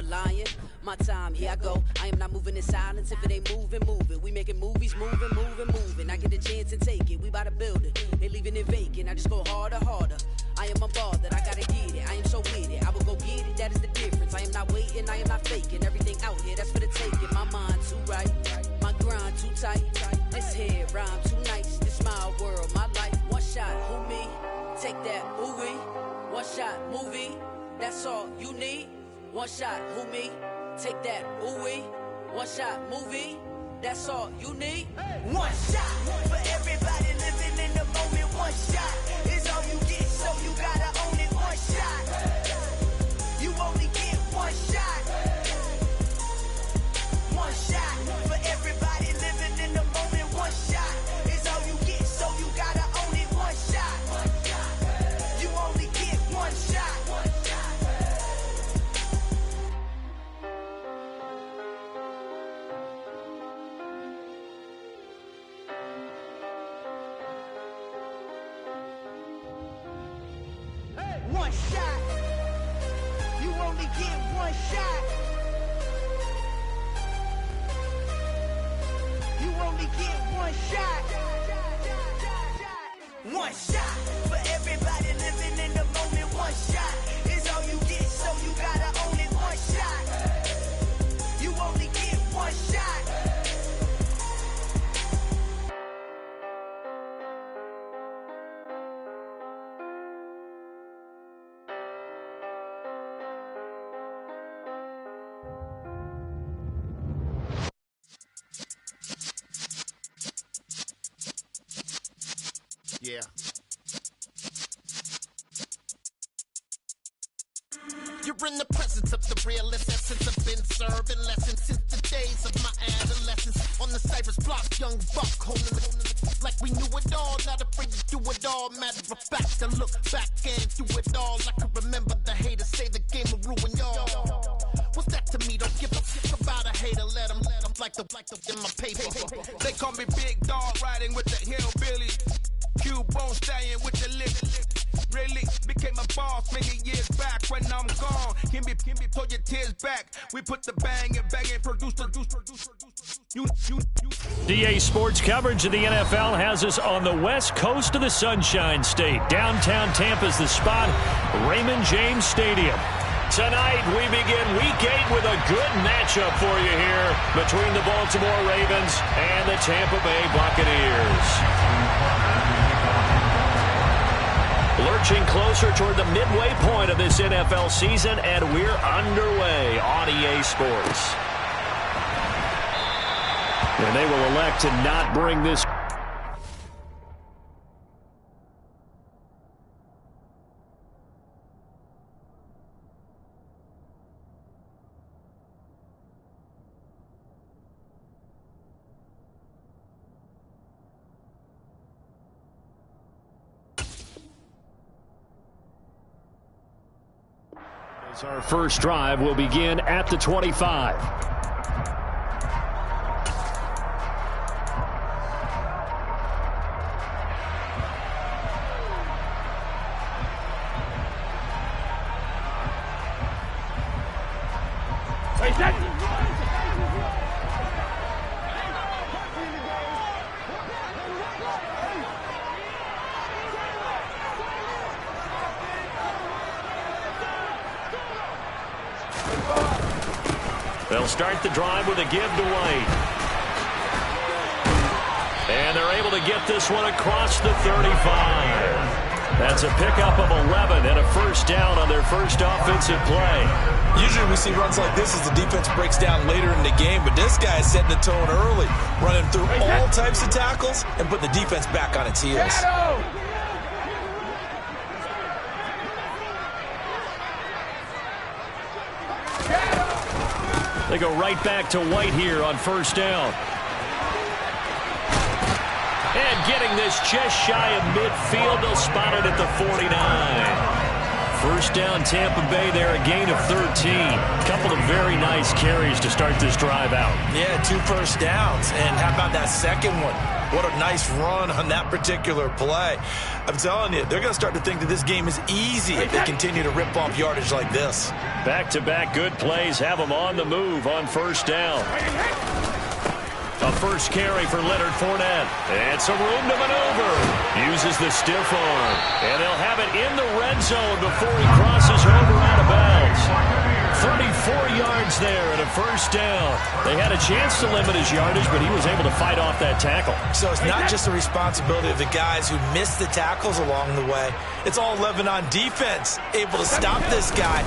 lion. My time, here I go. I am not moving in silence. If it ain't moving, move it. We making movies, moving, moving, moving. I get a chance and take it. We bout to build it. They leaving it vacant. I just go harder, harder. I am a ball that I gotta get it. I am so with it. I will go get it. That is the difference. I am not waiting. I am not faking. Everything out here, that's for the taking. My mind too right. My grind too tight. This head rhyme too nice. This my world, my life. One shot, who me? Take that, who we? One shot, movie. That's all you need. One shot, who me? Take that, ooh wee. One shot, movie. That's all you need. One shot for everybody living in the moment. One shot is all you get, so you gotta own it. One shot. You only get one shot. One shot for everybody living in the moment. One shot is all you get, so you gotta own it. One shot. You only get one shot. One shot. You only get one shot. You only get one shot. One shot for everybody living in the moment. One shot is all you get, so you gotta own it. One shot. You only get one shot. Yeah. You're in the presence of the realest essence. I've been serving lessons since the days of my adolescence. On the Cypress block, young buck holding it like we knew it all. Not afraid to do it all. Matter of fact, to look back and do it all. I can remember the haters say the game will ruin y'all. What's that to me? Don't give a fuck about a hater. Let them like the in my paper. They call me Big Dog, riding with the hillbilly. Cubone staying with the lip. Really became a boss many years back. When I'm gone, can be pull your tears back. We put the bang and produce. DA Sports coverage of the NFL has us on the west coast of the Sunshine State. Downtown Tampa's the spot, Raymond James Stadium. Tonight, we begin Week 8 with a good matchup for you here between the Baltimore Ravens and the Tampa Bay Buccaneers. Lurching closer toward the midway point of this NFL season, and we're underway on EA Sports. And they will elect to not bring this. Our first drive will begin at the 25. They'll start the drive with a give to White. And they're able to get this one across the 35. That's a pickup of 11 and a first down on their first offensive play. Usually we see runs like this as the defense breaks down later in the game, but this guy is setting the tone early, running through all types of tackles and putting the defense back on its heels. They go right back to White here on first down. And getting this just shy of midfield, they'll spot it at the 49. First down, Tampa Bay there, a gain of 13. A couple of very nice carries to start this drive out. Yeah, 2 first downs. And how about that second one? What a nice run on that particular play. I'm telling you, they're going to start to think that this game is easy if they continue to rip off yardage like this. Back-to-back good plays have them on the move on first down. A first carry for Leonard Fournette. And some room to maneuver. Uses the stiff arm. And they'll have it in the red zone before he crosses over out of bounds. 34 yards there and a first down. They had a chance to limit his yardage, but he was able to fight off that tackle. So it's not just the responsibility of the guys who missed the tackles along the way. It's all 11 on defense. Able to stop this guy.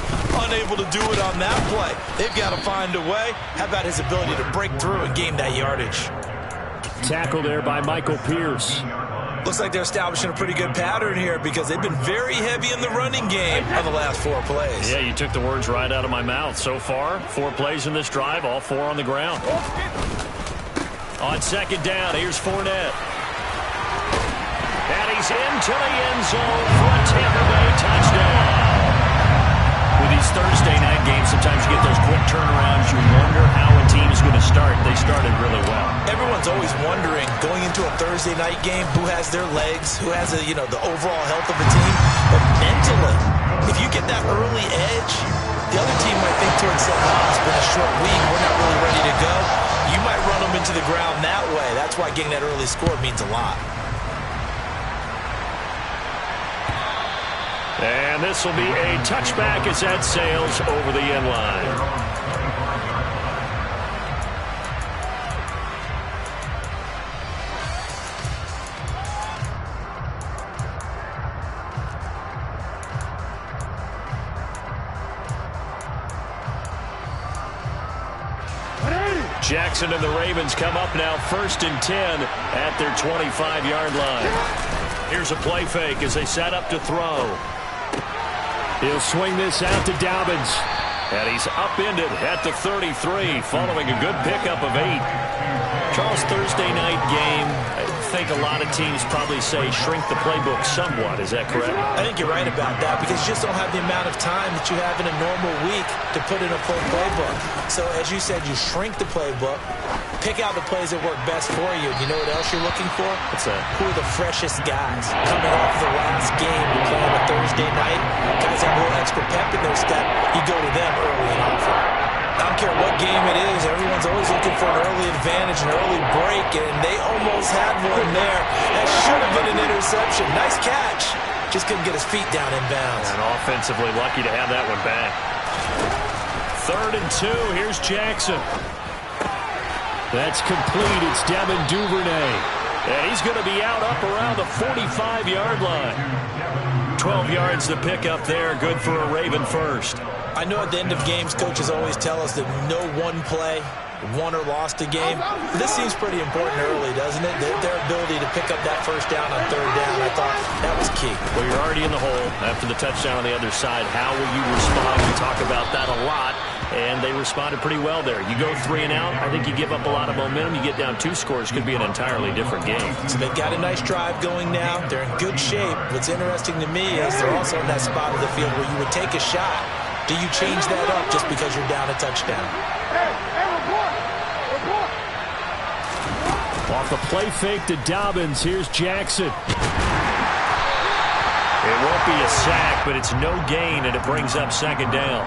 Unable to do it on that play. They've got to find a way. How about his ability to break through and gain that yardage? Tackle there by Michael Pierce. Looks like they're establishing a pretty good pattern here because they've been very heavy in the running game on the last 4 plays. Yeah, you took the words right out of my mouth. So far, 4 plays in this drive, all 4 on the ground. On second down, here's Fournette. And he's into the end zone for a Tampa Bay touchdown. With these Thursday night games, sometimes you get those quick turnarounds. You wonder how a team's going to start. They started really well. Everyone's always wondering, going into a Thursday night game, who has their legs, who has the overall health of the team. But mentally, if you get that early edge, the other team might think to itself, it's been a short week, we're not really ready to go. You might run them into the ground that way. That's why getting that early score means a lot. And this will be a touchback as that sails over the end line. Jackson and the Ravens come up now 1st and 10 at their 25-yard line. Here's a play fake as they set up to throw. He'll swing this out to Dobbins. And he's upended at the 33 following a good pickup of 8. Charles, Thursday night game, I think a lot of teams probably say shrink the playbook somewhat. Is that correct? I think you're right about that because you just don't have the amount of time that you have in a normal week to put in a full playbook. So as you said, you shrink the playbook, pick out the plays that work best for you. You know what else you're looking for? What's that? Who are the freshest guys coming off the last game to play on a Thursday night? Guys have a little extra pep in their step. You go to them early and often. I don't care what game it is. Everyone's always looking for an early advantage, an early break, and they almost had one there. That should have been an interception. Nice catch. Just couldn't get his feet down in bounds. And offensively lucky to have that one back. 3rd and 2. Here's Jackson. That's complete. It's Devin Duvernay. And he's going to be out up around the 45-yard line. 12 yards to pick up there. Good for a Raven first. I know at the end of games, coaches always tell us that no one play won or lost a game. This seems pretty important early, doesn't it? Their ability to pick up that first down on 3rd down, I thought that was key. Well, you're already in the hole after the touchdown on the other side. How will you respond? We talk about that a lot, and they responded pretty well there. You go 3 and out, I think you give up a lot of momentum. You get down 2 scores, could be an entirely different game. So they've got a nice drive going now. They're in good shape. What's interesting to me is they're also in that spot of the field where you would take a shot. Do you change that up just because you're down a touchdown? Off the play fake to Dobbins, here's Jackson. It won't be a sack, but it's no gain, and it brings up 2nd down.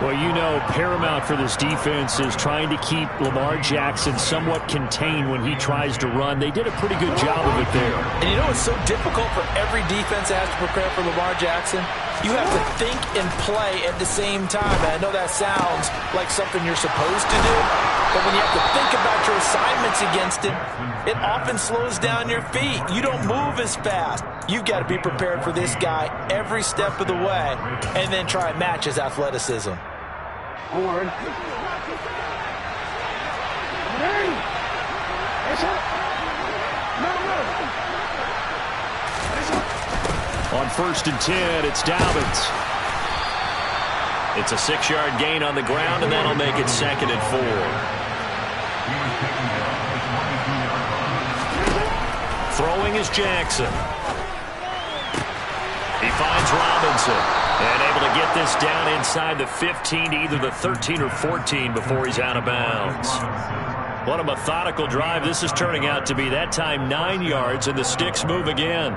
Well, you know, paramount for this defense is trying to keep Lamar Jackson somewhat contained when he tries to run. They did a pretty good job of it there. And you know it's so difficult for every defense that has to prepare for Lamar Jackson? You have to think and play at the same time. And I know that sounds like something you're supposed to do, but when you have to think about your assignments against him, it often slows down your feet. You don't move as fast. You've got to be prepared for this guy every step of the way and then try and match his athleticism. On 1st and 10, it's Dobbins. It's a 6-yard gain on the ground, and that'll make it 2nd and 4. Throwing is Jackson. He finds Robinson. And able to get this down inside the 15 to either the 13 or 14 before he's out of bounds. What a methodical drive this is turning out to be. That time 9 yards, and the sticks move again.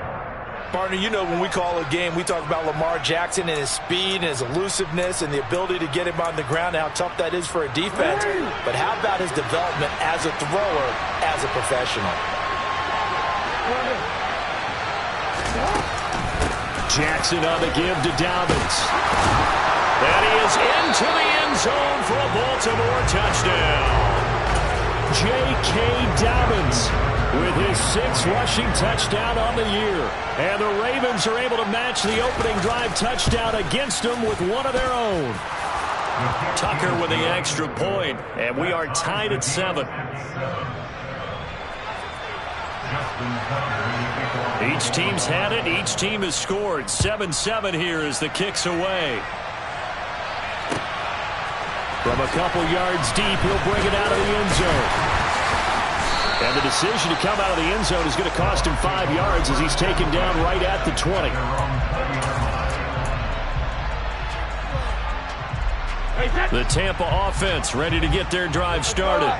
Partner, you know when we call a game, we talk about Lamar Jackson and his speed and his elusiveness and the ability to get him on the ground and how tough that is for a defense. But how about his development as a thrower, as a professional? Jackson on the give to Dobbins. And he is into the end zone for a Baltimore touchdown. J.K. Dobbins with his 6th rushing touchdown on the year. And the Ravens are able to match the opening drive touchdown against them with one of their own. Tucker with the extra point, and we are tied at 7. Each team's had it. Each team has scored. 7-7 here as the kick's away. From a couple yards deep, he'll bring it out of the end zone. And the decision to come out of the end zone is going to cost him 5 yards as he's taken down right at the 20. The Tampa offense ready to get their drive started.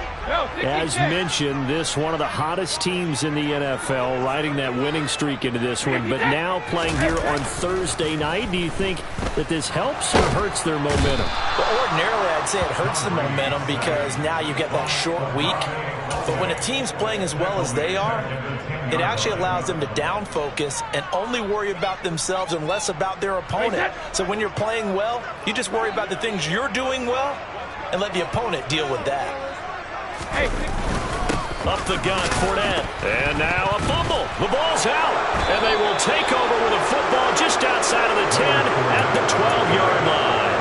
As mentioned, this one of the hottest teams in the NFL, riding that winning streak into this one, but now playing here on Thursday night. Do you think that this helps or hurts their momentum? Well, ordinarily, I'd say it hurts the momentum because now you get that short week. But when a team's playing as well as they are, it actually allows them to down focus and only worry about themselves and less about their opponent. So when you're playing well, you just worry about the things you're doing well and let the opponent deal with that. Up the gun, Fournette. And now a fumble. The ball's out. And they will take over with a football just outside of the 10 at the 12-yard line.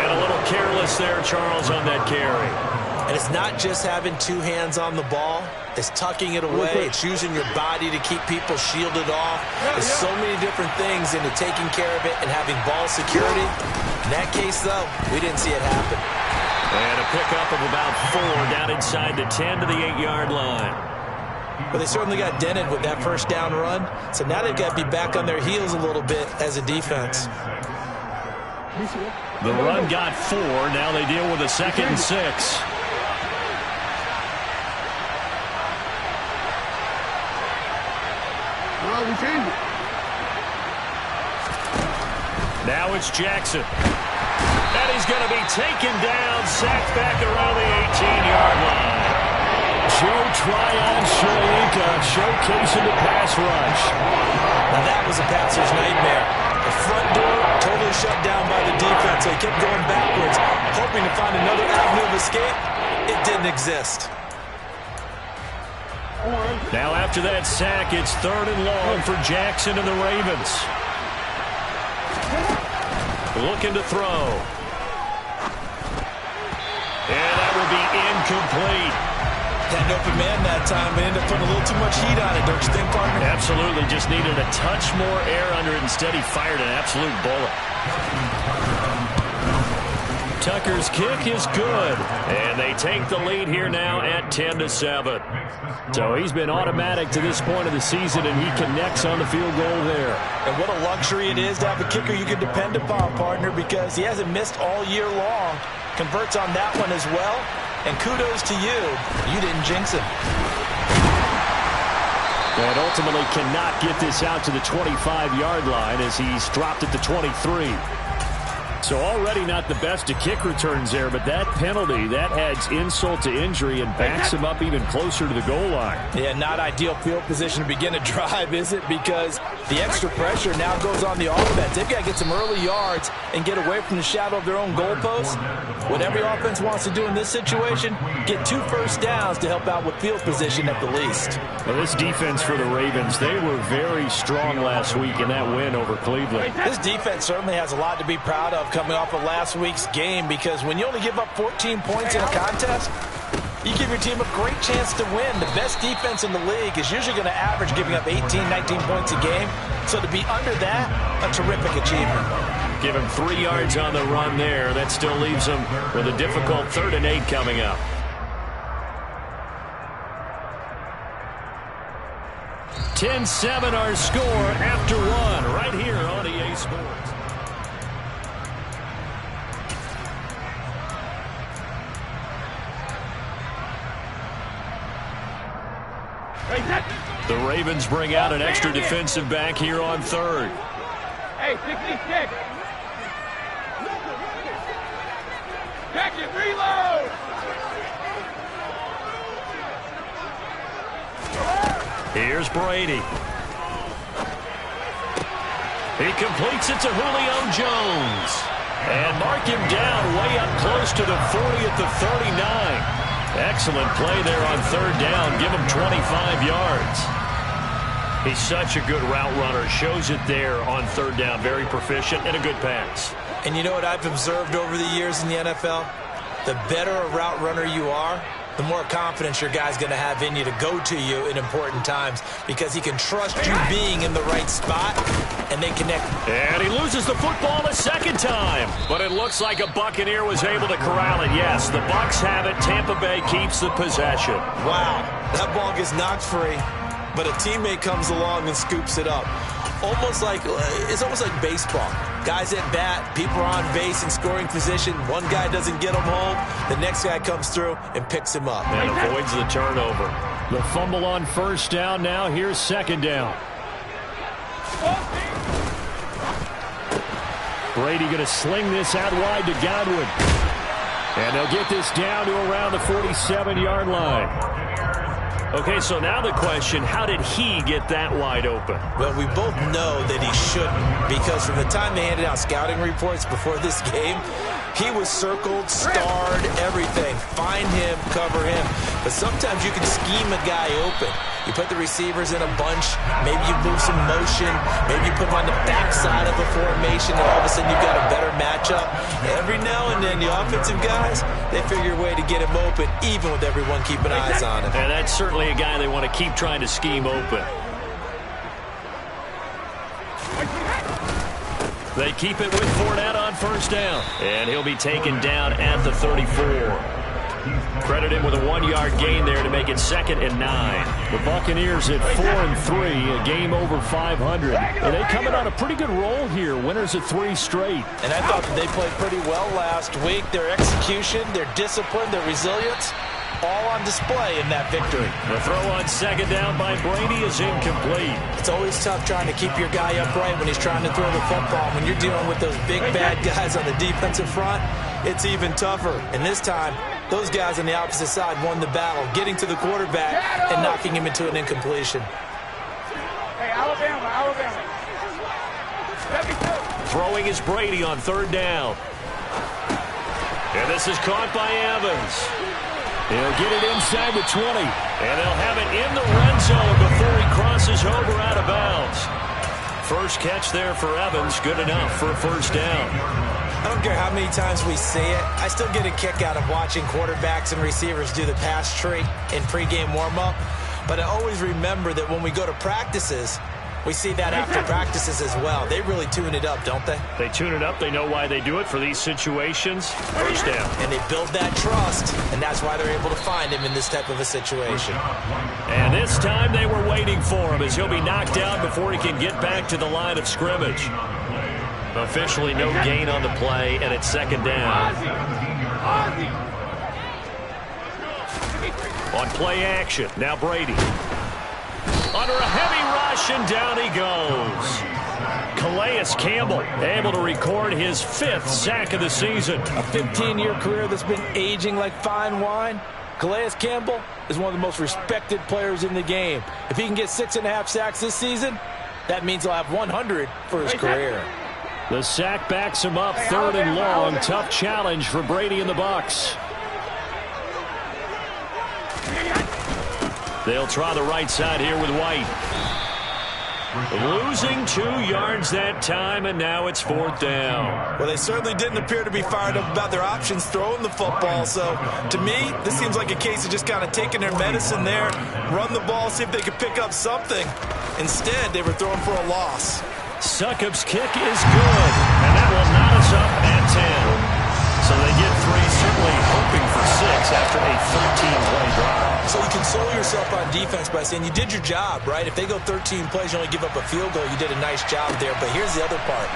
And a little careless there, Charles, on that carry. And it's not just having 2 hands on the ball. It's tucking it away. It's using your body to keep people shielded off. There's so many different things into taking care of it and having ball security. In that case, though, we didn't see it happen. And a pickup of about 4 down inside the 10 to the 8-yard line. But they certainly got dented with that first down run. So now they've got to be back on their heels a little bit as a defense. The run got 4. Now they deal with a 2nd and 6. Now it's Jackson. And he's going to be taken down, sacked back around the 18-yard line. Joe Tryon-Shoyinka showcasing the pass rush. Now that was a passer's nightmare. The front door totally shut down by the defense. So he kept going backwards, hoping to find another avenue of escape. It didn't exist. Now after that sack, it's 3rd and long for Jackson and the Ravens. Looking to throw. And that will be incomplete. Had an open man that time, but ended up putting a little too much heat on it, don't you think, partner? Absolutely. Just needed a touch more air under it. Instead, he fired an absolute bullet. Tucker's kick is good. And they take the lead here now at 10-7. So he's been automatic to this point of the season, and he connects on the field goal there. And what a luxury it is to have a kicker you can depend upon, partner, because he hasn't missed all year long. Converts on that one as well. And kudos to you. You didn't jinx him. And ultimately cannot get this out to the 25-yard line as he's dropped at the 23. So already not the best of kick returns there, but that penalty, that adds insult to injury and backs him up even closer to the goal line. Yeah, not ideal field position to begin a drive, is it? Because the extra pressure now goes on the offense. They've got to get some early yards and get away from the shadow of their own goalposts. What every offense wants to do in this situation, get 2 first downs to help out with field position at the least. Well, this defense for the Ravens, they were very strong last week in that win over Cleveland. This defense certainly has a lot to be proud of coming off of last week's game, because when you only give up 14 points in a contest, you give your team a great chance to win. The best defense in the league is usually going to average giving up 18, 19 points a game. So to be under that, a terrific achievement. Give him 3 yards on the run there. That still leaves him with a difficult 3rd and 8 coming up. 10-7 our score after 1 right here on EA Sports. The Ravens bring out an extra defensive back here on third. Hey, 66. Check it, reload. Here's Brady. He completes it to Julio Jones. And mark him down way up close to the 40 at the 39. Excellent play there on third down. Give him 25 yards. He's such a good route runner. Shows it there on third down. Very proficient and a good pass. And you know what I've observed over the years in the NFL? The better a route runner you are, the more confidence your guy's going to have in you to go to you in important times because he can trust you being in the right spot, and they connect. And he loses the football a second time. But it looks like a Buccaneer was able to corral it. Yes, the Bucs have it. Tampa Bay keeps the possession. Wow, that ball gets knocked free, but a teammate comes along and scoops it up. It's almost like baseball. Guys at bat, people are on base in scoring position. One guy doesn't get him home. The next guy comes through and picks him up. And avoids the turnover. The fumble on first down now. Here's second down. Brady going to sling this out wide to Godwin. And they'll get this down to around the 47-yard line. Okay, so now the question, how did he get that wide open? Well, we both know that he shouldn't, because from the time they handed out scouting reports before this game, he was circled, starred, everything. Find him, cover him. But sometimes you can scheme a guy open. You put the receivers in a bunch, maybe you move some motion, maybe you put them on the backside of a formation, and all of a sudden you've got a better matchup. Every now and then, the offensive guys, they figure a way to get him open, even with everyone keeping eyes on him. And that's certainly a guy they want to keep trying to scheme open. They keep it with Fournette on first down. And he'll be taken down at the 34. Credit him with a 1-yard gain there to make it 2nd and 9. The Buccaneers at 4-3, a game over 500. And they coming on a pretty good roll here. Winners of 3 straight. And I thought that they played pretty well last week. Their execution, their discipline, their resilience, all on display in that victory. The throw on second down by Brady is incomplete. It's always tough trying to keep your guy upright when he's trying to throw the football. When you're dealing with those big bad guys on the defensive front, it's even tougher. And this time, those guys on the opposite side won the battle, getting to the quarterback and knocking him into an incompletion. Hey, Alabama. Throwing is Brady on third down. And this is caught by Evans. He'll get it inside the 20. And they'll have it in the red zone before he crosses over out of bounds. First catch there for Evans. Good enough for a first down. I don't care how many times we see it. I still get a kick out of watching quarterbacks and receivers do the pass tree in pregame warm-up. But I always remember that when we go to practices, we see that after practices as well. They really tune it up, don't they? They tune it up. They know why they do it for these situations. First down. And they build that trust, and that's why they're able to find him in this type of a situation. And this time they were waiting for him as he'll be knocked down before he can get back to the line of scrimmage. Officially no gain on the play, and it's second down. On play action, now Brady. Under a heavy rush, and down he goes. Calais Campbell able to record his 5th sack of the season. A 15-year career that's been aging like fine wine. Calais Campbell is one of the most respected players in the game. If he can get 6.5 sacks this season, that means he'll have 100 for his career. The sack backs him up, 3rd and long. Tough challenge for Brady and the Bucs. They'll try the right side here with White. Losing 2 yards that time, and now it's 4th down. Well, they certainly didn't appear to be fired up about their options throwing the football. So, to me, this seems like a case of just kind of taking their medicine there, run the ball, see if they could pick up something. Instead, they were throwing for a loss. Succop's kick is good, and that will knot us up at 10. So they get 3, certainly hoping for 6 after a 13-play drive. So you console yourself on defense by saying you did your job, right? If they go 13 plays, you only give up a field goal, you did a nice job there. But here's the other part.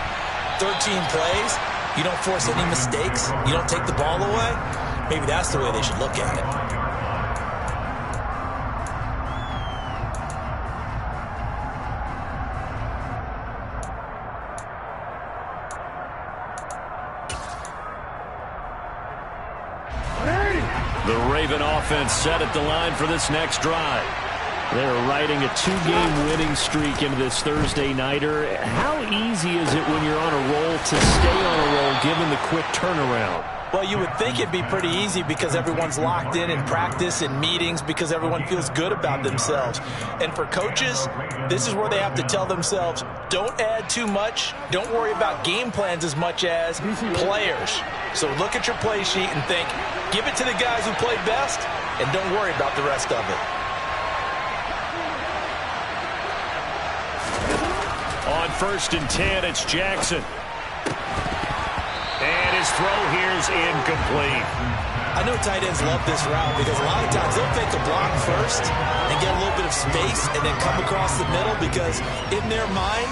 13 plays, you don't force any mistakes, you don't take the ball away. Maybe that's the way they should look at it. The Raven offense set at the line for this next drive. They're riding a 2-game winning streak into this Thursday nighter. How easy is it when you're on a roll to stay on a roll given the quick turnaround? Well, you would think it'd be pretty easy because everyone's locked in practice and meetings because everyone feels good about themselves. And for coaches, this is where they have to tell themselves, don't add too much. Don't worry about game plans as much as players. So look at your play sheet and think, give it to the guys who play best and don't worry about the rest of it. On 1st and 10, it's Jackson. And his throw here's incomplete. I know tight ends love this route because a lot of times they'll fake a block first and get a little bit of space and then come across the middle because in their mind,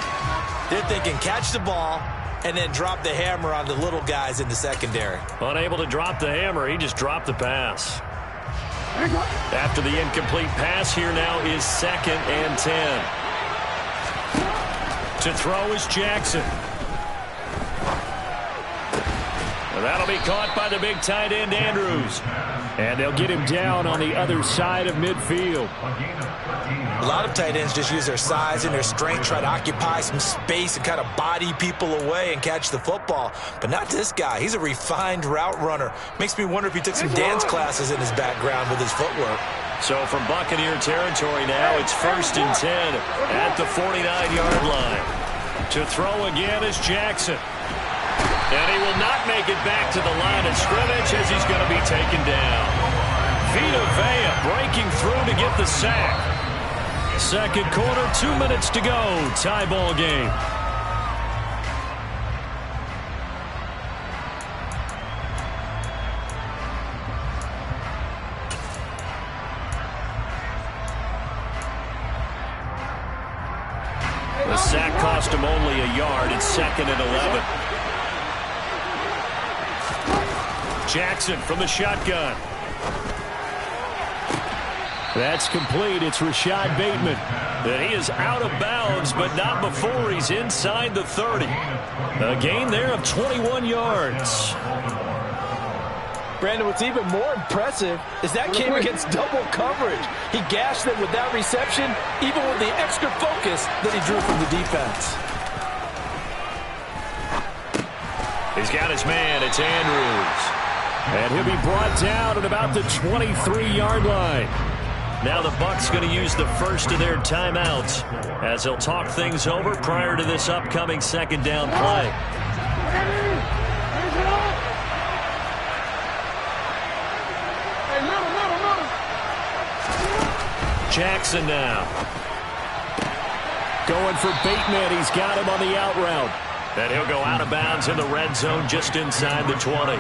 they're thinking catch the ball and then drop the hammer on the little guys in the secondary. Unable to drop the hammer, he just dropped the pass. After the incomplete pass, here now is 2nd and 10. To throw is Jackson. That'll be caught by the big tight end, Andrews. And they'll get him down on the other side of midfield. A lot of tight ends just use their size and their strength, try to occupy some space and kind of body people away and catch the football. But not this guy. He's a refined route runner. Makes me wonder if he took some dance classes in his background with his footwork. So from Buccaneer territory now, it's 1st and 10 at the 49-yard line. To throw again is Jackson. And he will not make it back to the line of scrimmage as he's going to be taken down. Vita Vea breaking through to get the sack. Second quarter, 2 minutes to go. Tie ball game. The sack cost him only a yard. It's 2nd and 11. Jackson from the shotgun. That's complete. It's Rashad Bateman. And he is out of bounds, but not before he's inside the 30. A gain there of 21 yards. Brandon, what's even more impressive is that came against double coverage. He gashed them with that reception, even with the extra focus that he drew from the defense. He's got his man. It's Andrews. And he'll be brought down at about the 23-yard line. Now the Bucs going to use the first of their timeouts as they'll talk things over prior to this upcoming 2nd down play. Jackson now. Going for Bateman. He's got him on the out route. And he'll go out of bounds in the red zone just inside the 20.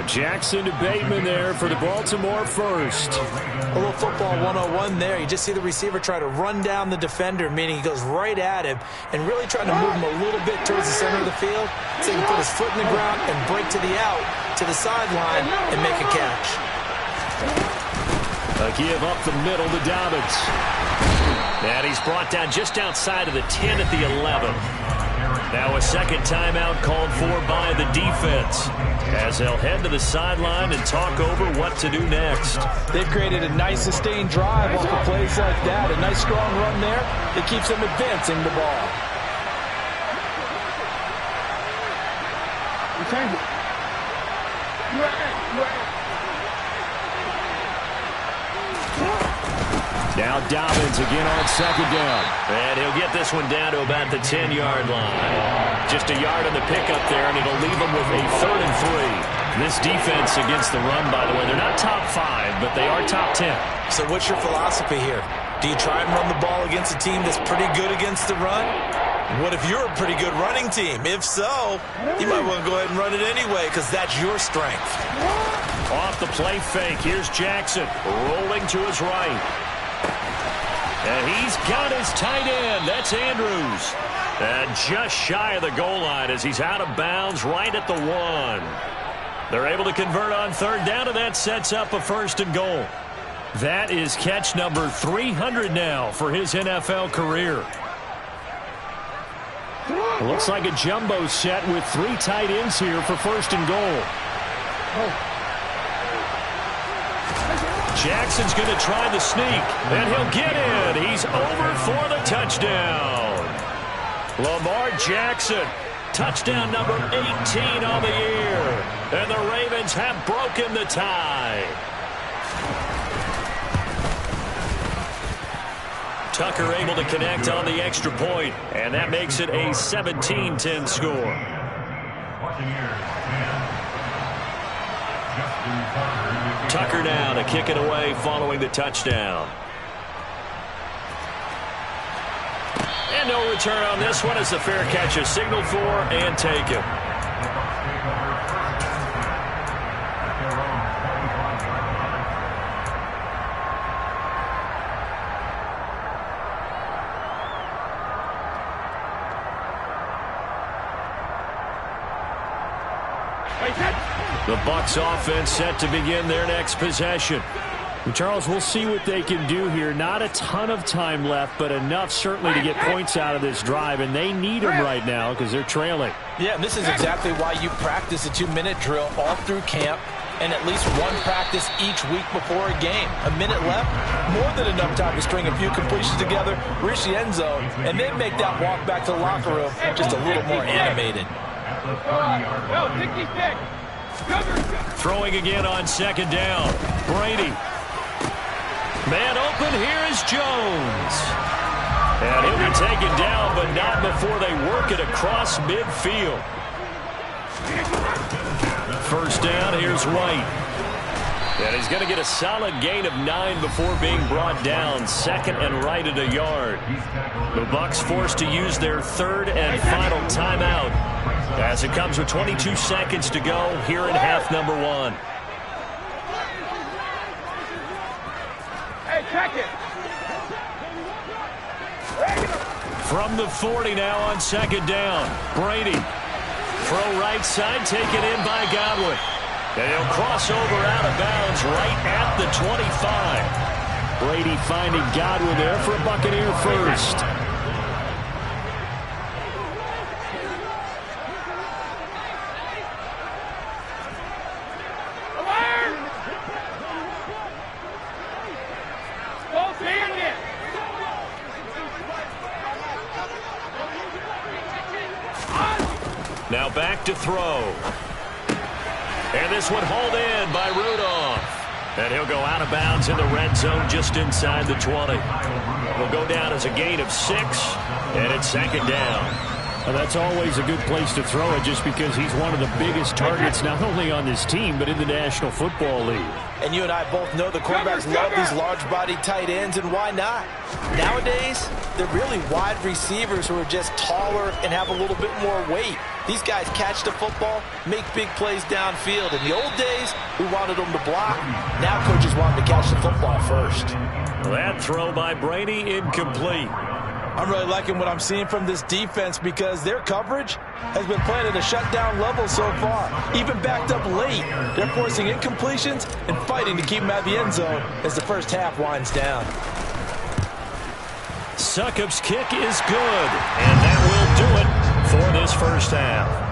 Jackson to Bateman there for the Baltimore first. A little football 101 there. You just see the receiver try to run down the defender, meaning he goes right at him and really trying to move him a little bit towards the center of the field so he can put his foot in the ground and break to the out, to the sideline, and make a catch. A give up the middle to Dobbins. And he's brought down just outside of the 10 at the 11. Now a second timeout called for by the defense as they'll head to the sideline and talk over what to do next. They've created a nice sustained drive off of plays like that. A nice strong run there that keeps them advancing the ball. Now Dobbins again on 2nd down. And he'll get this one down to about the 10-yard line. Just a yard on the pickup there, and it'll leave them with a 3rd and 3. This defense against the run, by the way, they're not top 5, but they are top 10. So what's your philosophy here? Do you try and run the ball against a team that's pretty good against the run? What if you're a pretty good running team? If so, you might want to go ahead and run it anyway because that's your strength. Off the play fake, here's Jackson rolling to his right. And he's got his tight end. That's Andrews. And just shy of the goal line as he's out of bounds right at the 1. They're able to convert on 3rd down, and that sets up a 1st and goal. That is catch number 300 now for his NFL career. It looks like a jumbo set with 3 tight ends here for 1st and goal. Jackson's going to try the sneak, and he'll get in. He's over for the touchdown. Lamar Jackson, touchdown number 18 on the year. And the Ravens have broken the tie. Tucker able to connect on the extra point, and that makes it a 17-10 score. Tucker now to kick it away following the touchdown. And no return on this one as the fair catch is signaled for and taken. The Bucs offense set to begin their next possession. Charles, we'll see what they can do here. Not a ton of time left, but enough certainly to get points out of this drive, and they need them right now because they're trailing. Yeah, and this is exactly why you practice a 2-minute drill all through camp and at least one practice each week before a game. A minute left, more than enough time to string a few completions together, reach the end zone, and then make that walk back to the locker room just a little more animated. Go, 66. Throwing again on second down. Brady. Man open, here is Jones. And he'll be taken down, but not before they work it across midfield. First down, here's White. And he's going to get a solid gain of 9 before being brought down. Second and right at a yard. The Bucs forced to use their third and final timeout as it comes with 22 seconds to go here in half number 1. Hey, check it. From the 40 now on second down. Brady. Throw right side, taken in by Godwin. And he'll cross over out of bounds right at the 25. Brady finding Godwin there for a Buccaneer first. Now back to throw. And this one hauled in by Rudolph. And he'll go out of bounds in the red zone just inside the 20. He'll go down as a gain of 6, and it's second down. Well, that's always a good place to throw it just because he's one of the biggest targets not only on this team but in the National Football League. And you and I both know the quarterbacks love these large-body tight ends, and why not? Nowadays, they're really wide receivers who are just taller and have a little bit more weight. These guys catch the football, make big plays downfield. In the old days, we wanted them to block. Now coaches want them to catch the football first. That throw by Brady incomplete. I'm really liking what I'm seeing from this defense because their coverage has been playing at a shutdown level so far. Even backed up late, they're forcing incompletions and fighting to keep them out of the end zone as the first half winds down. Succop's kick is good, and that will do it for this first half.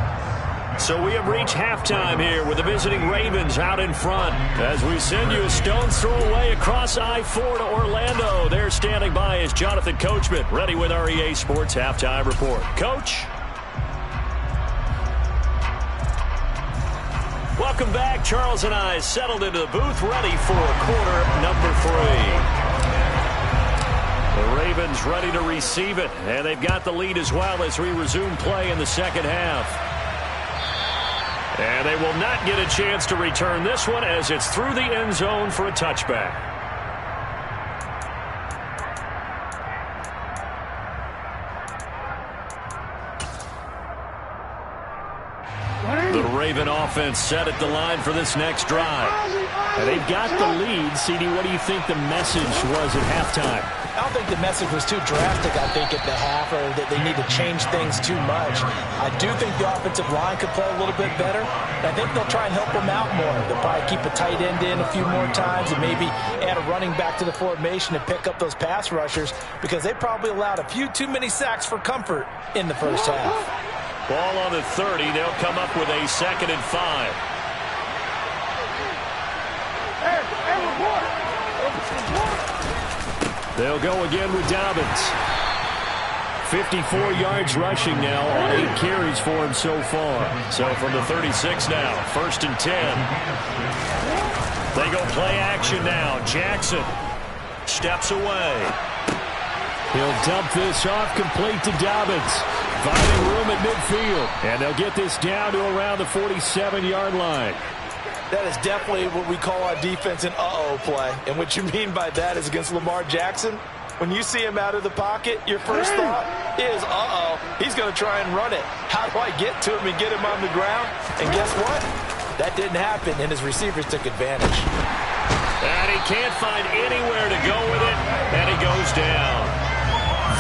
So we have reached halftime here with the visiting Ravens out in front as we send you a stone's throw away across I-4 to Orlando. There standing by is Jonathan Coachman, ready with our EA Sports Halftime Report. Coach? Welcome back. Charles and I settled into the booth, ready for quarter number 3. The Ravens ready to receive it, and they've got the lead as well as we resume play in the second half. And they will not get a chance to return this one as it's through the end zone for a touchback. The Raven offense set at the line for this next drive. And they've got the lead. CD, what do you think the message was at halftime? I don't think the message was too drastic, I think, at the half, or that they need to change things too much. I do think the offensive line could play a little bit better. And I think they'll try and help them out more. They'll probably keep a tight end in a few more times and maybe add a running back to the formation to pick up those pass rushers because they probably allowed a few too many sacks for comfort in the first half. Ball on the 30. They'll come up with a 2nd and 5. Hey, report. They'll go again with Dobbins. 54 yards rushing now on 8 carries for him so far. So from the 36 now, 1st and 10. They go play action now. Jackson steps away. He'll dump this off complete to Dobbins. Finding room at midfield. And they'll get this down to around the 47-yard line. That is definitely what we call our defense an uh-oh play. And what you mean by that is against Lamar Jackson, when you see him out of the pocket, your first thought is, uh-oh, he's going to try and run it. How do I get to him and get him on the ground? And guess what? That didn't happen, and his receivers took advantage. And he can't find anywhere to go with it, and he goes down.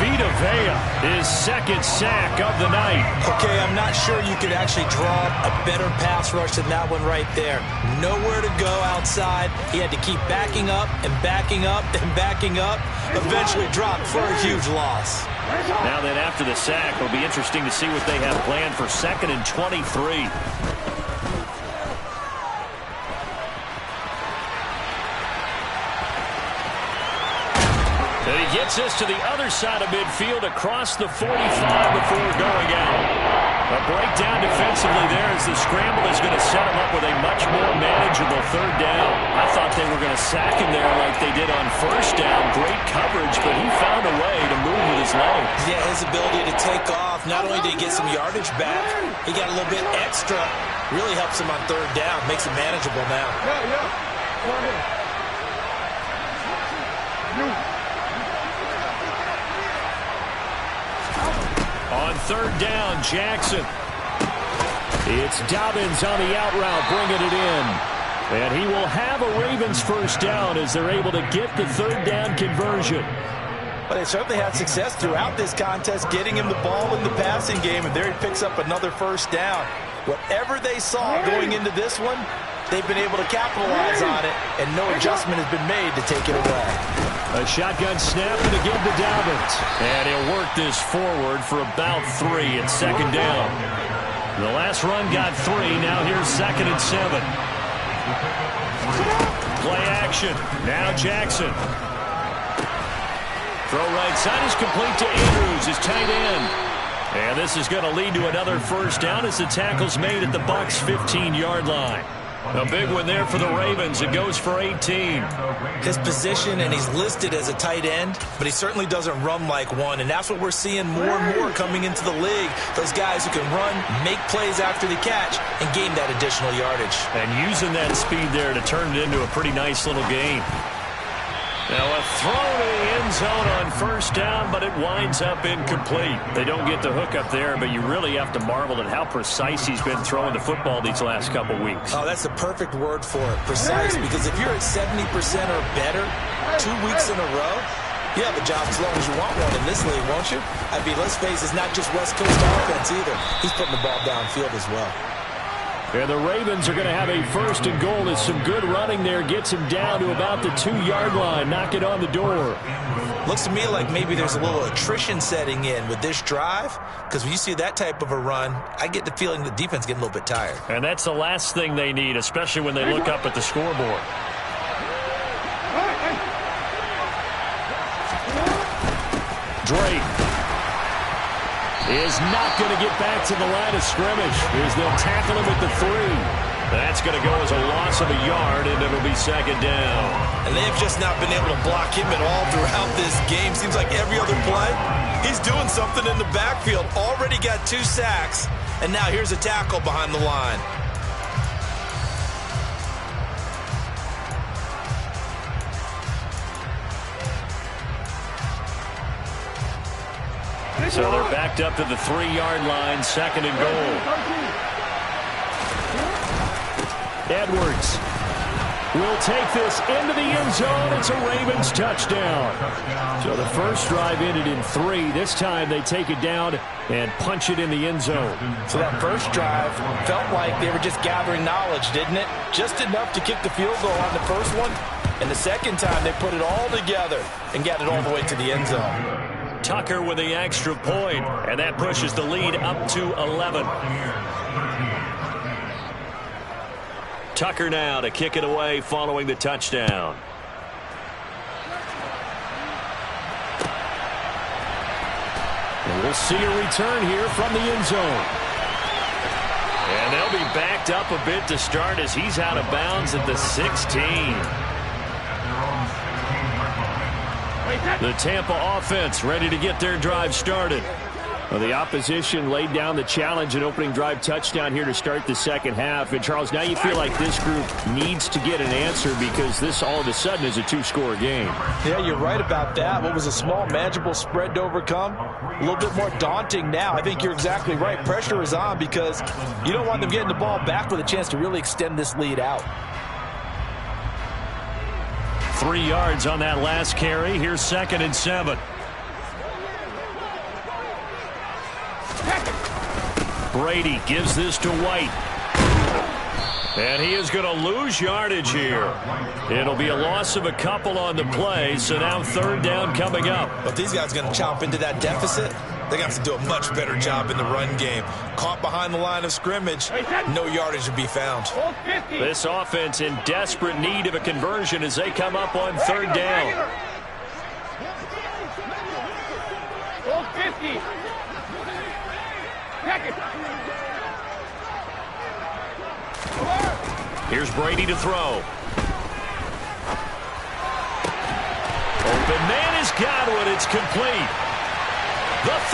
Vita Vea, his 2nd sack of the night. Okay, I'm not sure you could actually draw a better pass rush than that one right there. Nowhere to go outside. He had to keep backing up and backing up and backing up. Eventually dropped for a huge loss. Now then, after the sack, it'll be interesting to see what they have planned for 2nd and 23. And he gets this to the other side of midfield across the 45 before going out. A breakdown defensively there as the scramble is going to set him up with a much more manageable 3rd down. I thought they were going to sack him there like they did on 1st down. Great coverage, but he found a way to move with his legs. Yeah, his ability to take off. Not only did he get some yardage back, he got a little bit extra. Really helps him on 3rd down. Makes it manageable now. On 3rd down, Jackson. It's Dobbins on the out route, bringing it in. And he will have a Ravens 1st down as they're able to get the 3rd down conversion. But they certainly had success throughout this contest, getting him the ball in the passing game, and there he picks up another 1st down. Whatever they saw going into this one, they've been able to capitalize on it, and no adjustment has been made to take it away. A shotgun snap and again to Dobbins. And he'll work this forward for about 3 and 2nd down. The last run got 3. Now here's 2nd and 7. Play action. Now Jackson. Throw right side is complete to Andrews, his tight end. And this is going to lead to another 1st down as the tackle's made at the Bucs' 15-yard line. A big one there for the Ravens. It goes for 18. His position, and he's listed as a tight end, but he certainly doesn't run like one, and that's what we're seeing more and more coming into the league. Those guys who can run, make plays after the catch, and gain that additional yardage. And using that speed there to turn it into a pretty nice little gain. Now a throw to the end zone on 1st down, but it winds up incomplete. They don't get the hook up there, but you really have to marvel at how precise he's been throwing the football these last couple weeks. Oh, that's the perfect word for it, precise, because if you're at 70% or better 2 weeks in a row, you have a job as long as you want one in this league, won't you? I mean, let's face it, it's not just West Coast offense either. He's putting the ball downfield as well. And the Ravens are going to have a 1st and goal as some good running there gets him down to about the 2-yard line. Knock it on the door. Looks to me like maybe there's a little attrition setting in with this drive, because when you see that type of a run, I get the feeling the defense getting a little bit tired. And that's the last thing they need, especially when they look up at the scoreboard. Drake is not going to get back to the line of scrimmage as they'll tackle him at the 3. That's going to go as a loss of a yard, and it'll be 2nd down. And they've just not been able to block him at all throughout this game. Seems like every other play, he's doing something in the backfield. Already got 2 sacks, and now here's a tackle behind the line. So they're backed up to the 3-yard line, 2nd and goal. Edwards will take this into the end zone. It's a Ravens touchdown. So the first drive ended in 3. This time they take it down and punch it in the end zone. So that first drive felt like they were just gathering knowledge, didn't it? Just enough to kick the field goal on the first one. And the second time they put it all together and got it all the way to the end zone. Tucker with the extra point, and that pushes the lead up to 11. Tucker now to kick it away following the touchdown. And we'll see a return here from the end zone. And they'll be backed up a bit to start as he's out of bounds at the 16. The Tampa offense ready to get their drive started. Well, the opposition laid down the challenge and opening drive touchdown here to start the second half. And, Charles, now you feel like this group needs to get an answer because this all of a sudden is a two-score game. Yeah, you're right about that. What was a small, manageable spread to overcome, a little bit more daunting now. I think you're exactly right. Pressure is on because you don't want them getting the ball back with a chance to really extend this lead out. 3 yards on that last carry. Here's 2nd and 7. Brady gives this to White. And he is going to lose yardage here. It'll be a loss of a couple on the play, so now 3rd down coming up. But these guys are going to chop into that deficit. They're going to have to do a much better job in the run game. Caught behind the line of scrimmage, no yardage to be found. This offense in desperate need of a conversion as they come up on 3rd down. Here's Brady to throw. Open man is Godwin. It's complete. The 30.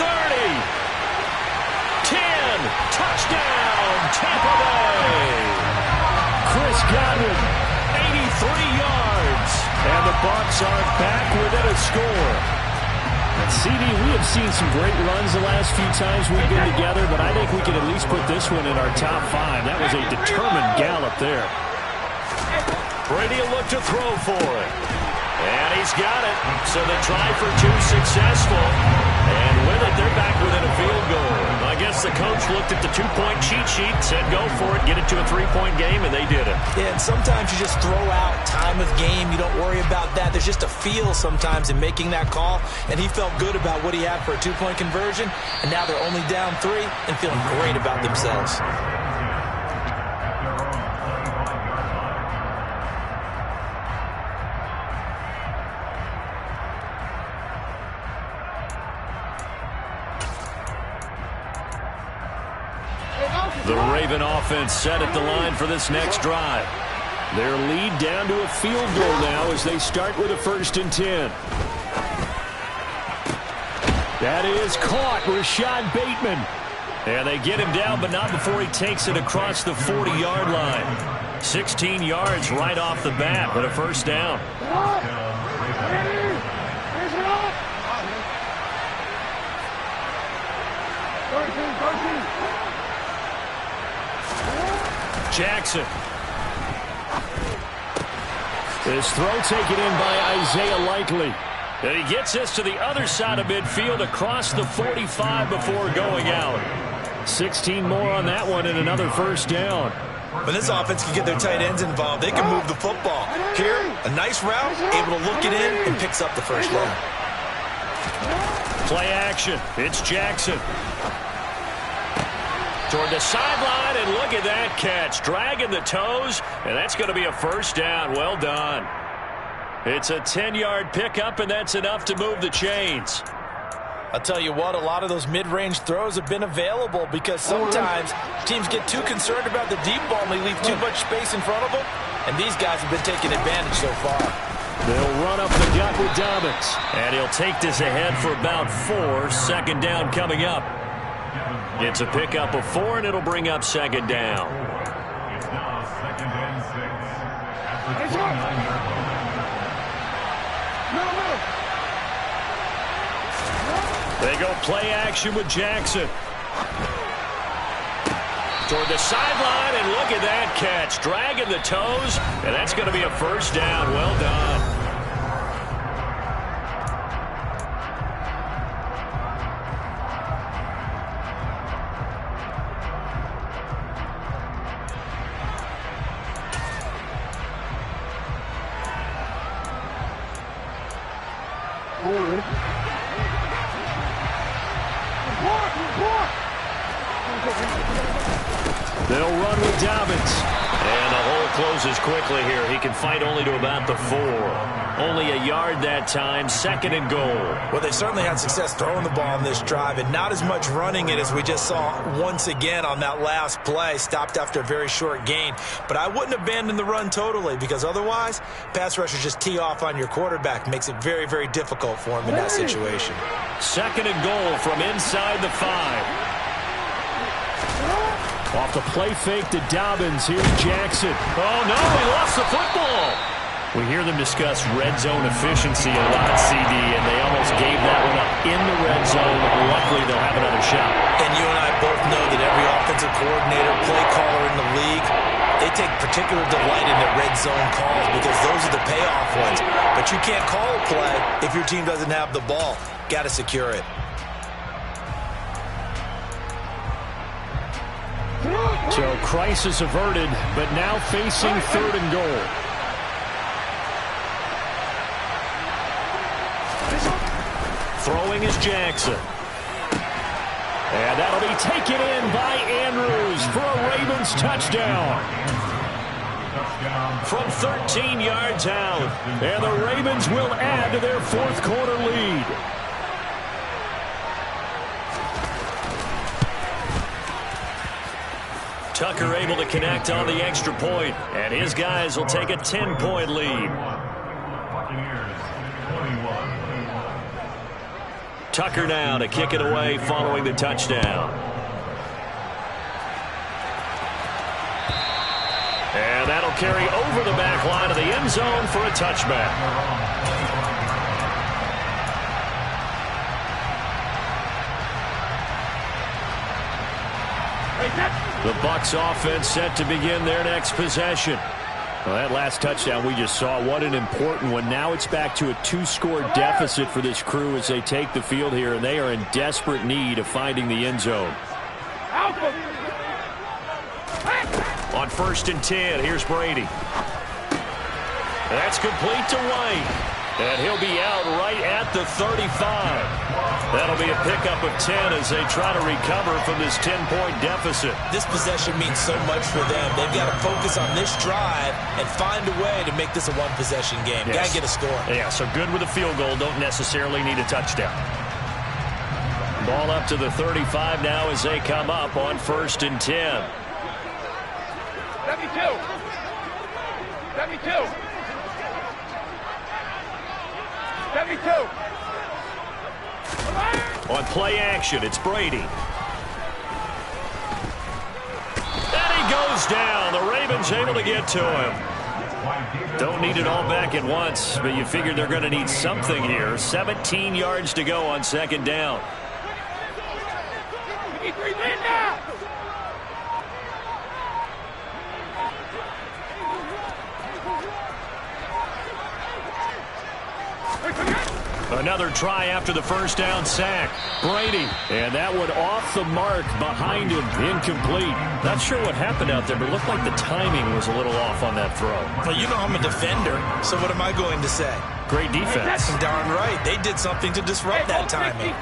10. Touchdown, Tampa Bay. Chris Godwin, 83 yards. And the Bucs are back within a score. CD, we have seen some great runs the last few times we've been together, but I think we can at least put this one in our top 5. That was a determined gallop there. Brady will look to throw for it. And he's got it. So the try for 2 successful. And with it, they're back within a field goal. I guess the coach looked at the 2-point cheat sheet, said go for it, get it to a 3-point game, and they did it. Yeah, and sometimes you just throw out time of game. You don't worry about that. There's just a feel sometimes in making that call, and he felt good about what he had for a 2-point conversion, and now they're only down 3 and feeling great about themselves. The Raven offense set at the line for this next drive. Their lead down to a field goal now as they start with a 1st and 10. That is caught, Rashad Bateman. And they get him down, but not before he takes it across the 40-yard line. 16 yards right off the bat, but a 1st down. Jackson. This throw taken in by Isaiah Likely. And he gets this to the other side of midfield across the 45 before going out. 16 more on that one and another 1st down. When this offense can get their tight ends involved, they can move the football. Here, a nice route, able to look it in, and picks up the 1st down. Play action. It's Jackson. Toward the sideline, and look at that catch. Dragging the toes, and that's going to be a 1st down. Well done. It's a 10-yard pickup, and that's enough to move the chains. I'll tell you what, a lot of those mid-range throws have been available because sometimes teams get too concerned about the deep ball and they leave too much space in front of them, and these guys have been taking advantage so far. They'll run up the gut with Dobbins, and he'll take this ahead for about 4. 2nd down coming up. It's a pickup of 4, and it'll bring up 2nd down. It's now 2nd and 6. They go play action with Jackson. Toward the sideline, and look at that catch. Dragging the toes, and that's going to be a 1st down. Well done. They'll run with Dobbins. And the hole closes quickly here. He can fight only to about the 4. Only a yard that time, 2nd and goal. Well, they certainly had success throwing the ball on this drive and not as much running it as we just saw once again on that last play. Stopped after a very short gain. But I wouldn't abandon the run totally because otherwise, pass rushers just tee off on your quarterback. Makes it very, very difficult for him in that situation. 2nd and goal from inside the 5. Off the play fake to Dobbins. Here's Jackson. Oh, no, he lost the football. We hear them discuss red zone efficiency a lot, CD, and they almost gave that one up in the red zone. Luckily, they'll have another shot. And you and I both know that every offensive coordinator, play caller in the league, they take particular delight in the red zone calls because those are the payoff ones. But you can't call a play if your team doesn't have the ball. Got to secure it. So crisis averted, but now facing 3rd and goal. Throwing is Jackson. And that'll be taken in by Andrews for a Ravens touchdown. From 13 yards out. And the Ravens will add to their 4th quarter lead. Tucker able to connect on the extra point, and his guys will take a 10-point lead. Tucker now to kick it away following the touchdown. And that'll carry over the back line of the end zone for a touchback. The Bucs offense set to begin their next possession. Well, that last touchdown we just saw, what an important one. Now it's back to a 2-score deficit for this crew as they take the field here, and they are in desperate need of finding the end zone. On 1st and 10, here's Brady. That's complete to White. And he'll be out right at the 35. That'll be a pickup of 10 as they try to recover from this 10-point deficit. This possession means so much for them. They've got to focus on this drive and find a way to make this a one-possession game. Yes. Got to get a score. Yeah, so good with a field goal. Don't necessarily need a touchdown. Ball up to the 35 now as they come up on 1st and 10. 72. On play action, it's Brady. And he goes down. The Ravens able to get to him. Don't need it all back at once, but you figure they're going to need something here. 17 yards to go on 2nd down. Another try after the 1st down sack. Brady, and that one off the mark behind him, incomplete. Not sure what happened out there, but it looked like the timing was a little off on that throw. Well, you know I'm a defender, so what am I going to say? Great defense. Darn right. They did something to disrupt that timing.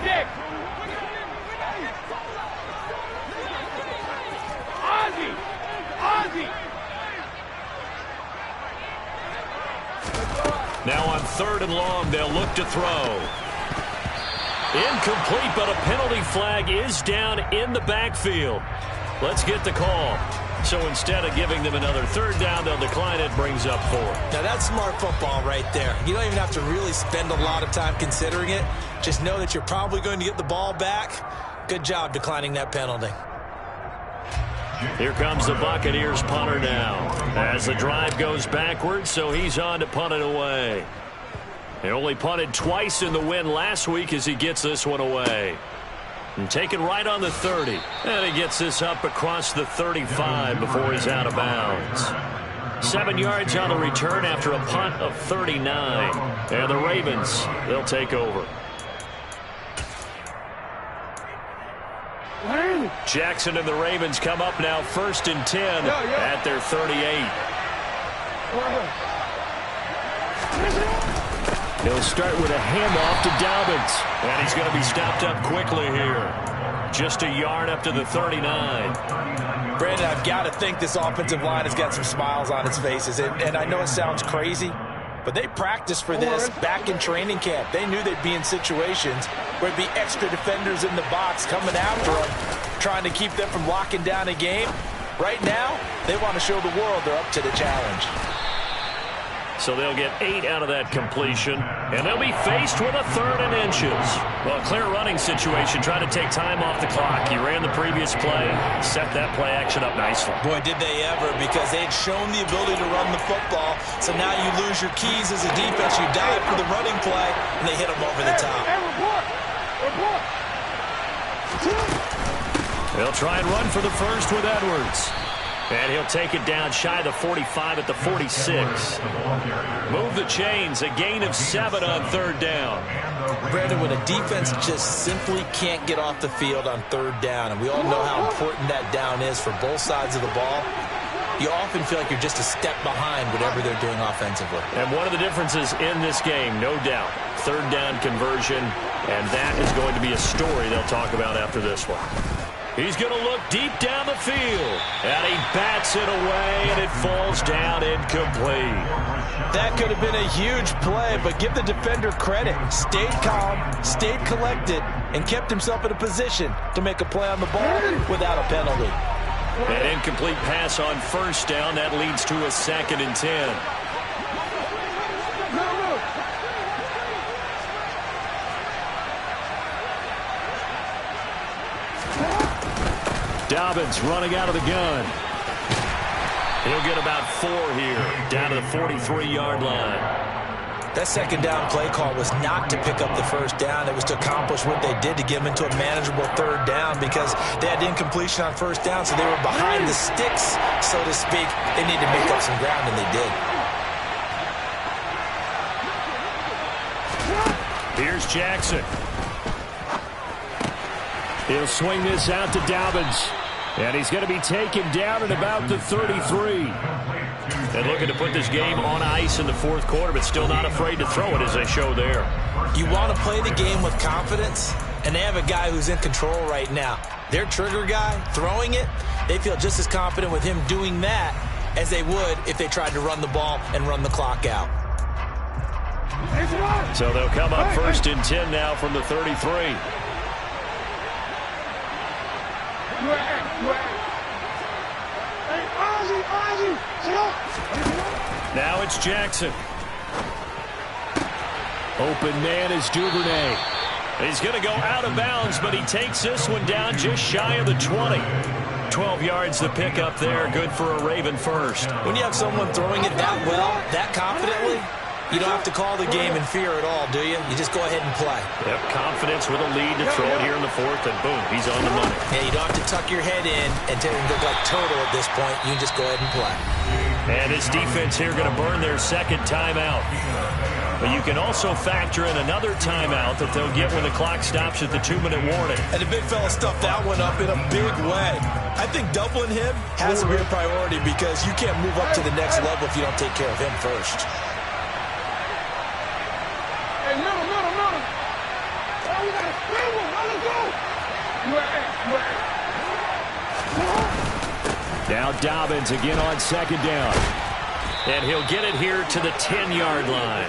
Now on 3rd and long, they'll look to throw. Incomplete, but a penalty flag is down in the backfield. Let's get the call. So instead of giving them another 3rd down, they'll decline it, brings up 4. Now that's smart football right there. You don't even have to really spend a lot of time considering it. Just know that you're probably going to get the ball back. Good job declining that penalty. Here comes the Buccaneers punter now. As the drive goes backwards, so he's on to punt it away. He only punted twice in the win last week as he gets this one away. And taken right on the 30. And he gets this up across the 35 before he's out of bounds. 7 yards on the return after a punt of 39. And the Ravens, they'll take over. Jackson and the Ravens come up now 1st and 10 at their 38. He'll start with a handoff to Dobbins. And he's going to be stopped up quickly here. Just a yard up to the 39. Brandon, I've got to think this offensive line has got some smiles on its faces. And I know it sounds crazy, but they practiced for this back in training camp. They knew they'd be in situations where there'd be extra defenders in the box coming after them, trying to keep them from locking down a game. Right now, they want to show the world they're up to the challenge. So they'll get 8 out of that completion, and they'll be faced with a 3rd and inches. Well, clear running situation, trying to take time off the clock. He ran the previous play, set that play action up nicely. Boy, did they ever, because they had shown the ability to run the football. So now you lose your keys as a defense. You dive for the running play, and they hit them over the top. They'll try and run for the first with Edwards. And he'll take it down shy of the 45 at the 46. Move the chains, a gain of 7 on 3rd down. Brandon, when a defense just simply can't get off the field on 3rd down, and we all know how important that down is for both sides of the ball, you often feel like you're just a step behind whatever they're doing offensively. And one of the differences in this game, no doubt, 3rd down conversion, and that is going to be a story they'll talk about after this one. He's going to look deep down the field, and he bats it away, and it falls down incomplete. That could have been a huge play, but give the defender credit. Stayed calm, stayed collected, and kept himself in a position to make a play on the ball without a penalty. An incomplete pass on 1st down. That leads to a 2nd and 10. Dobbins running out of the gun. He'll get about 4 here, down to the 43-yard line. That 2nd down play call was not to pick up the 1st down. It was to accomplish what they did, to get them into a manageable 3rd down, because they had incompletion on 1st down, so they were behind the sticks, so to speak. They needed to make up some ground, and they did. Here's Jackson. He'll swing this out to Dobbins. And he's going to be taken down at about the 33. And looking to put this game on ice in the 4th quarter, but still not afraid to throw it, as they show there. You want to play the game with confidence, and they have a guy who's in control right now. Their trigger guy, throwing it, they feel just as confident with him doing that as they would if they tried to run the ball and run the clock out. So they'll come up 1st and 10 now from the 33. Now it's Jackson. Open man is Duvernay. He's going to go out of bounds, but he takes this one down just shy of the 20. 12 yards the pickup there. Good for a Raven first. When you have someone throwing it that well, that confidently, you don't have to call the game in fear at all, do you? You just go ahead and play. Yep, confidence with a lead to throw it here in the 4th, and boom, he's on the money. Yeah, you don't have to tuck your head in and look like turtle at this point. You just go ahead and play. And this defense here going to burn their 2nd timeout. But you can also factor in another timeout that they'll get when the clock stops at the 2-minute warning. And the big fella stuffed that one up in a big way. I think doubling him has to be a priority, because you can't move up to the next level if you don't take care of him first. Now Dobbins again on 2nd down. And he'll get it here to the 10-yard line.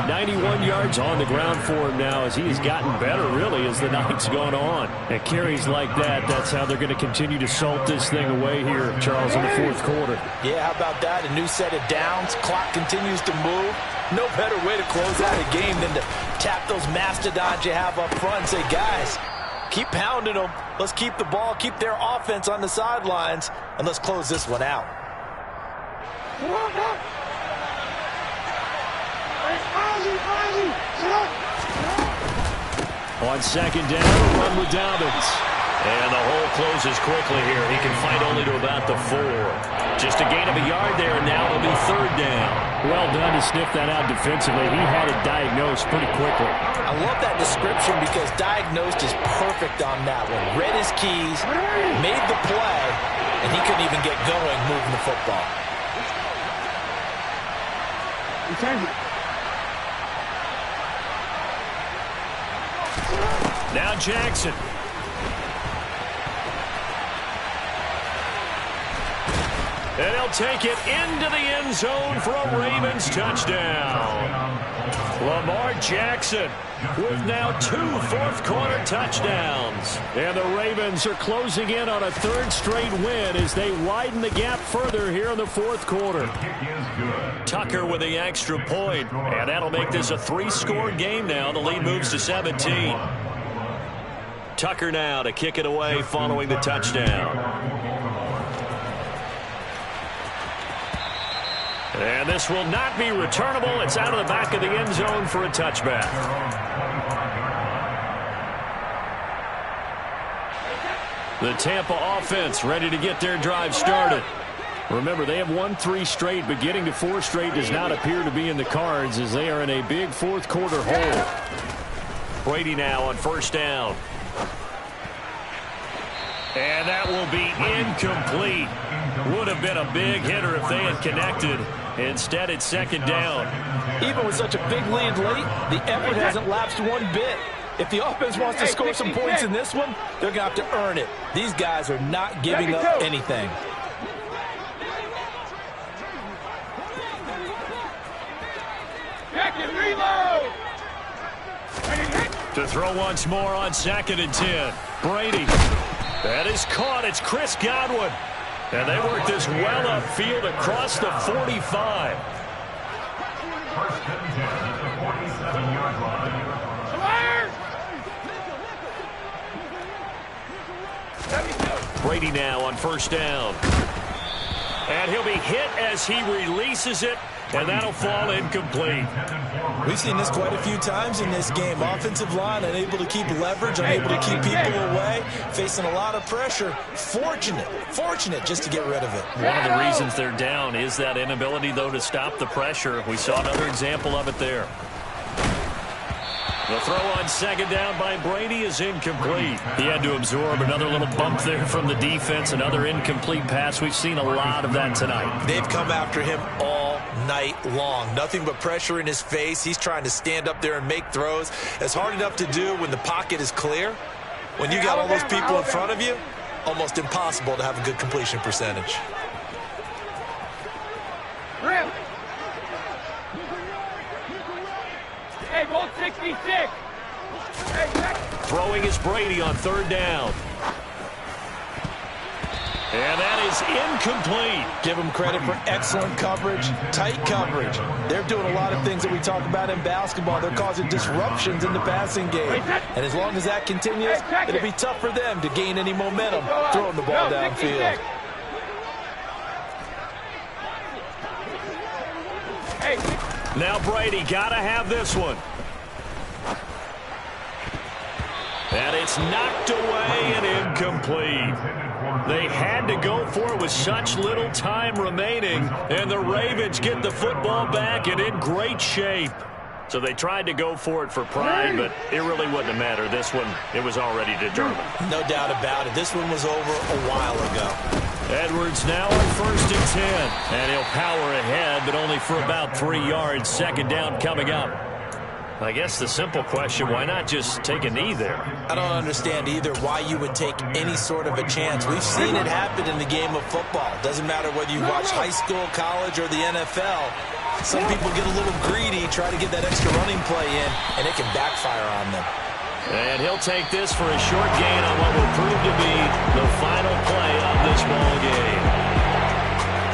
91 yards on the ground for him now, as he has gotten better, really, as the night's gone on. And carries like that, that's how they're going to continue to salt this thing away here, Charles, in the 4th quarter. Yeah, how about that? A new set of downs. Clock continues to move. No better way to close out a game than to tap those mastodons you have up front and say, guys, keep pounding them. Let's keep the ball, keep their offense on the sidelines, and let's close this one out. On 2nd down, run with Dobbins. And the hole closes quickly here. He can fight only to about the 4. Just a gain of a yard there, and now it'll be 3rd down. Well done to sniff that out defensively. He had it diagnosed pretty quickly. I love that description, because diagnosed is perfect on that one. Read his keys, made the play, and he couldn't even get going moving the football. Now Jackson. And he'll take it into the end zone for a Ravens touchdown. Lamar Jackson with now 2 fourth-quarter touchdowns. And the Ravens are closing in on a 3rd straight win as they widen the gap further here in the 4th quarter. Tucker with the extra point, and that'll make this a 3-score game now. The lead moves to 17. Tucker now to kick it away following the touchdown. And this will not be returnable. It's out of the back of the end zone for a touchback. The Tampa offense ready to get their drive started. Remember, they have won 3 straight, but getting to 4 straight does not appear to be in the cards as they are in a big 4th quarter hole. Brady now on 1st down. And that will be incomplete. Would have been a big hitter if they had connected. Instead, it's 2nd down. Even with such a big lead late, the effort hasn't lapsed one bit. If the offense wants to score some points in this one, they're going to have to earn it. These guys are not giving up anything. To throw once more on 2nd and 10. Brady. That is caught. It's Chris Godwin. And they work this well upfield across the 45. 1st and 10 at the 47-yard line. Brady now on 1st down. And he'll be hit as he releases it, and that'll fall incomplete. We've seen this quite a few times in this game. Offensive line unable to keep leverage, unable to keep people away, facing a lot of pressure. Fortunate just to get rid of it. One of the reasons they're down is that inability, though, to stop the pressure. We saw another example of it there. The throw on 2nd down by Brady is incomplete. He had to absorb another little bump there from the defense, another incomplete pass. We've seen a lot of that tonight. They've come after him all night long. Nothing but pressure in his face. He's trying to stand up there and make throws. It's hard enough to do when the pocket is clear. When you got all those people in front of you, almost impossible to have a good completion percentage. Hey, ball 66. Throwing is Brady on 3rd down. And that is incomplete. Give them credit for excellent coverage, tight coverage. They're doing a lot of things that we talk about in basketball. They're causing disruptions in the passing game. And as long as that continues, it'll be tough for them to gain any momentum throwing the ball downfield. Now Brady got to have this one. And it's knocked away and incomplete. They had to go for it with such little time remaining, and the Ravens get the football back and in great shape. So they tried to go for it for pride, but it really wouldn't have mattered. This one, it was already determined. No doubt about it. This one was over a while ago. Edwards now on 1st and 10, and he'll power ahead, but only for about 3 yards. 2nd down coming up. I guess the simple question, why not just take a knee there? I don't understand either why you would take any sort of a chance. We've seen it happen in the game of football. Doesn't matter whether you watch high school, college, or the NFL. Some people get a little greedy, try to get that extra running play in, and it can backfire on them. And he'll take this for a short gain on what will prove to be the final play of this ball game.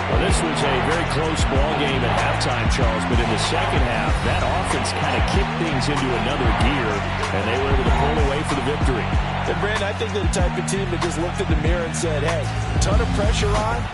Well, this was a very close ball game at halftime, Charles, but in the second half, that offense kind of kicked things into another gear, and they were able to pull away for the victory. And, Brandon, I think they're the type of team that just looked in the mirror and said, hey, ton of pressure on,